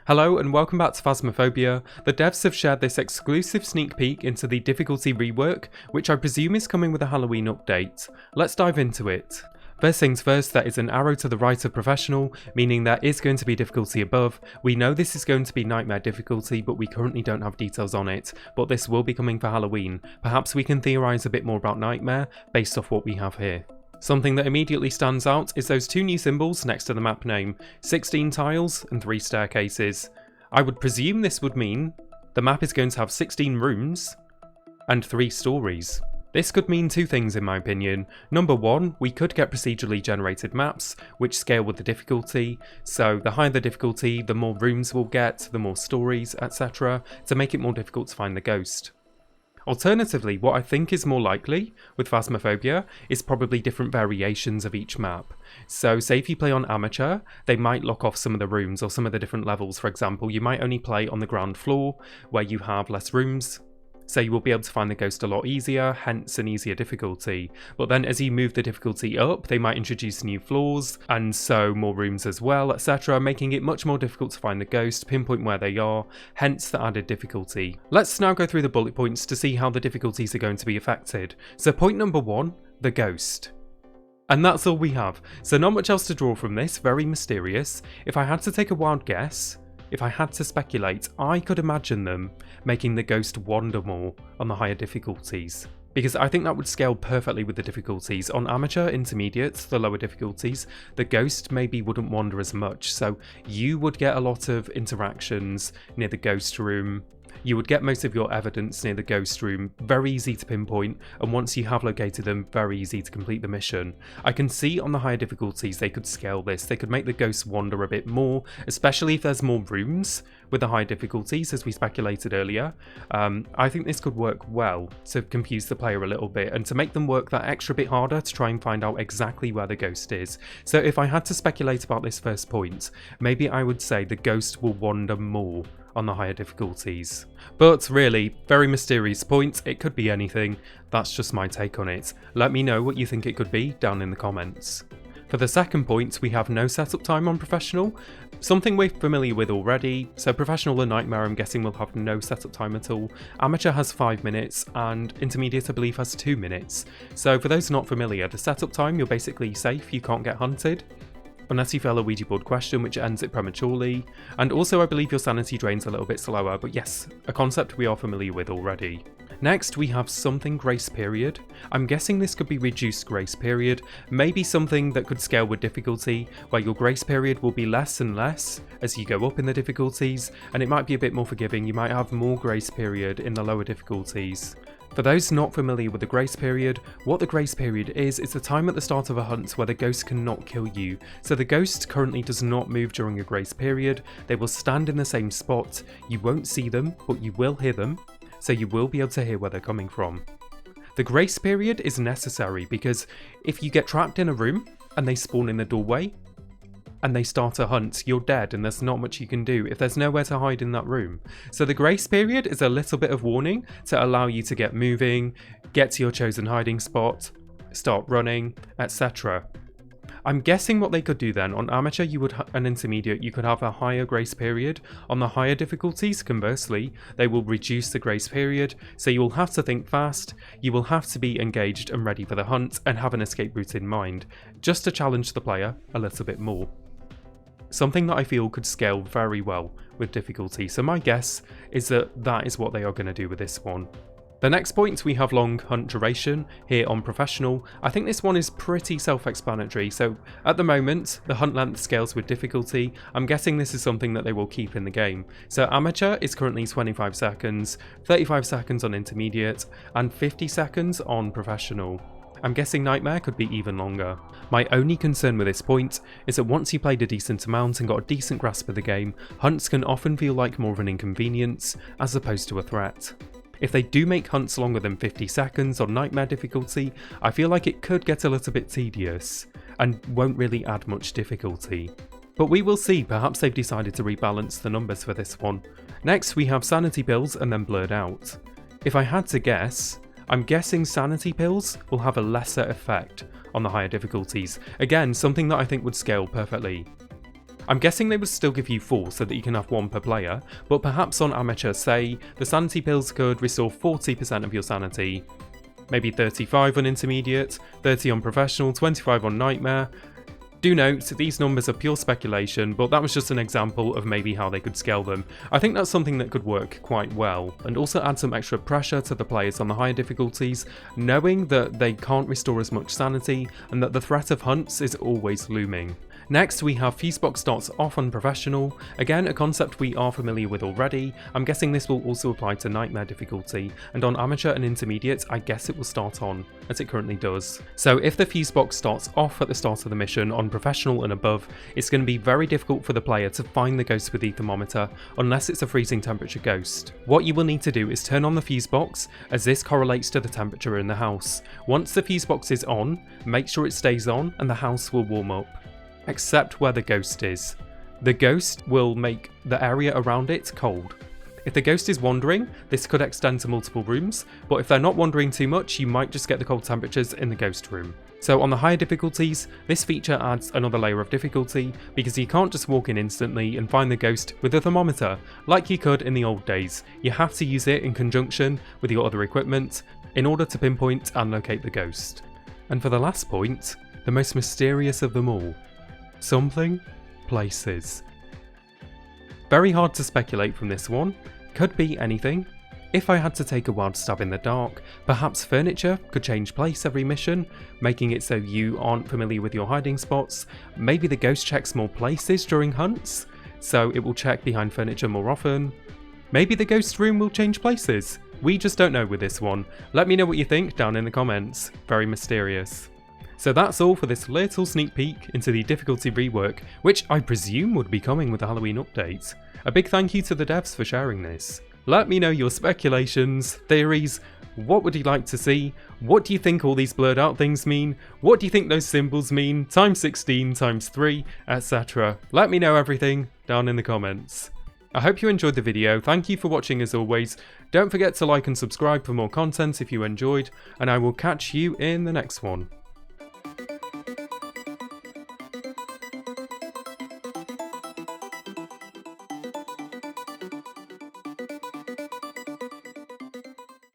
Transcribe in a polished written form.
Hello and welcome back to Phasmophobia. The devs have shared this exclusive sneak peek into the difficulty rework, which I presume is coming with a Halloween update. Let's dive into it. First things first, there is an arrow to the right of Professional, meaning there is going to be difficulty above. We know this is going to be Nightmare difficulty, but we currently don't have details on it, but this will be coming for Halloween. Perhaps we can theorise a bit more about Nightmare based off what we have here. Something that immediately stands out is those two new symbols next to the map name, 16 tiles and 3 staircases. I would presume this would mean the map is going to have 16 rooms and 3 stories. This could mean two things in my opinion. Number one, we could get procedurally generated maps which scale with the difficulty, so the higher the difficulty, the more rooms we'll get, the more stories, etc., to make it more difficult to find the ghost. Alternatively, what I think is more likely with Phasmophobia is probably different variations of each map. So say if you play on Amateur, they might lock off some of the rooms or some of the different levels. For example, you might only play on the ground floor where you have less rooms. So you will be able to find the ghost a lot easier, hence an easier difficulty. But then as you move the difficulty up, they might introduce new floors, and so more rooms as well, etc., making it much more difficult to find the ghost, pinpoint where they are, hence the added difficulty. Let's now go through the bullet points to see how the difficulties are going to be affected. So point number one, the ghost. And that's all we have. So not much else to draw from this, very mysterious. If I had to take a wild guess, if I had to speculate, I could imagine them making the ghost wander more on the higher difficulties, because I think that would scale perfectly with the difficulties. On Amateur, Intermediate, the lower difficulties, the ghost maybe wouldn't wander as much, so you would get a lot of interactions near the ghost room. You would get most of your evidence near the ghost room, very easy to pinpoint, and once you have located them, very easy to complete the mission. I can see on the higher difficulties they could scale this, they could make the ghosts wander a bit more, especially if there's more rooms with the high difficulties, as we speculated earlier. I think this could work well to confuse the player a little bit, and to make them work that extra bit harder to try and find out exactly where the ghost is. So if I had to speculate about this first point, maybe I would say the ghost will wander more on the higher difficulties. But really, very mysterious point, it could be anything, that's just my take on it. Let me know what you think it could be down in the comments. For the second point, we have no setup time on Professional, something we're familiar with already, so Professional and Nightmare I'm guessing will have no setup time at all. Amateur has 5 minutes and Intermediate I believe has 2 minutes. So for those not familiar, the setup time, you're basically safe, you can't get hunted, unless you fail a Ouija board question which ends it prematurely, and also I believe your sanity drains a little bit slower, but yes, a concept we are familiar with already. Next we have something grace period. I'm guessing this could be reduced grace period, maybe something that could scale with difficulty, where your grace period will be less and less as you go up in the difficulties, and it might be a bit more forgiving, you might have more grace period in the lower difficulties. For those not familiar with the grace period, what the grace period is the time at the start of a hunt where the ghost cannot kill you. So the ghost currently does not move during a grace period, they will stand in the same spot, you won't see them, but you will hear them, so you will be able to hear where they're coming from. The grace period is necessary because if you get trapped in a room and they spawn in the doorway, and they start a hunt, you're dead and there's not much you can do if there's nowhere to hide in that room. So the grace period is a little bit of warning to allow you to get moving, get to your chosen hiding spot, start running, etc. I'm guessing what they could do then, on Amateur you would and Intermediate you could have a higher grace period. On the higher difficulties, conversely, they will reduce the grace period, so you will have to think fast, you will have to be engaged and ready for the hunt and have an escape route in mind, just to challenge the player a little bit more. Something that I feel could scale very well with difficulty, so my guess is that that is what they are going to do with this one. The next point, we have long hunt duration here on Professional. I think this one is pretty self-explanatory, so at the moment the hunt length scales with difficulty. I'm guessing this is something that they will keep in the game. So Amateur is currently 25 seconds, 35 seconds on Intermediate, and 50 seconds on Professional. I'm guessing Nightmare could be even longer. My only concern with this point is that once you played a decent amount and got a decent grasp of the game, hunts can often feel like more of an inconvenience as opposed to a threat. If they do make hunts longer than 50 seconds on Nightmare difficulty, I feel like it could get a little bit tedious and won't really add much difficulty. But we will see, perhaps they've decided to rebalance the numbers for this one. Next we have sanity pills and then blurred out. If I had to guess, I'm guessing sanity pills will have a lesser effect on the higher difficulties. Again, something that I think would scale perfectly. I'm guessing they would still give you 4 so that you can have 1 per player, but perhaps on amateur, say, the sanity pills could restore 40% of your sanity, maybe 35 on intermediate, 30 on professional, 25 on nightmare. Do note, these numbers are pure speculation, but that was just an example of maybe how they could scale them. I think that's something that could work quite well, and also add some extra pressure to the players on the higher difficulties, knowing that they can't restore as much sanity, and that the threat of hunts is always looming. Next, we have Fusebox starts off on professional, again a concept we are familiar with already. I'm guessing this will also apply to nightmare difficulty, and on amateur and intermediate I guess it will start on, as it currently does. So if the Fusebox starts off at the start of the mission on professional and above, it's going to be very difficult for the player to find the ghost with the thermometer unless it's a freezing temperature ghost. What you will need to do is turn on the Fusebox, as this correlates to the temperature in the house. Once the Fusebox is on, make sure it stays on and the house will warm up. Except where the ghost is. The ghost will make the area around it cold. If the ghost is wandering, this could extend to multiple rooms, but if they're not wandering too much, you might just get the cold temperatures in the ghost room. So on the higher difficulties, this feature adds another layer of difficulty, because you can't just walk in instantly and find the ghost with a thermometer, like you could in the old days. You have to use it in conjunction with your other equipment, in order to pinpoint and locate the ghost. And for the last point, the most mysterious of them all. Something, places. Very hard to speculate from this one, could be anything. If I had to take a wild stab in the dark, perhaps furniture could change place every mission, making it so you aren't familiar with your hiding spots. Maybe the ghost checks more places during hunts, so it will check behind furniture more often. Maybe the ghost room will change places. We just don't know with this one. Let me know what you think down in the comments. Very mysterious. So that's all for this little sneak peek into the difficulty rework, which I presume would be coming with the Halloween update. A big thank you to the devs for sharing this. Let me know your speculations, theories, what would you like to see, what do you think all these blurred out things mean, what do you think those symbols mean, times 16, times 3, etc. Let me know everything down in the comments. I hope you enjoyed the video, thank you for watching as always, don't forget to like and subscribe for more content if you enjoyed, and I will catch you in the next one.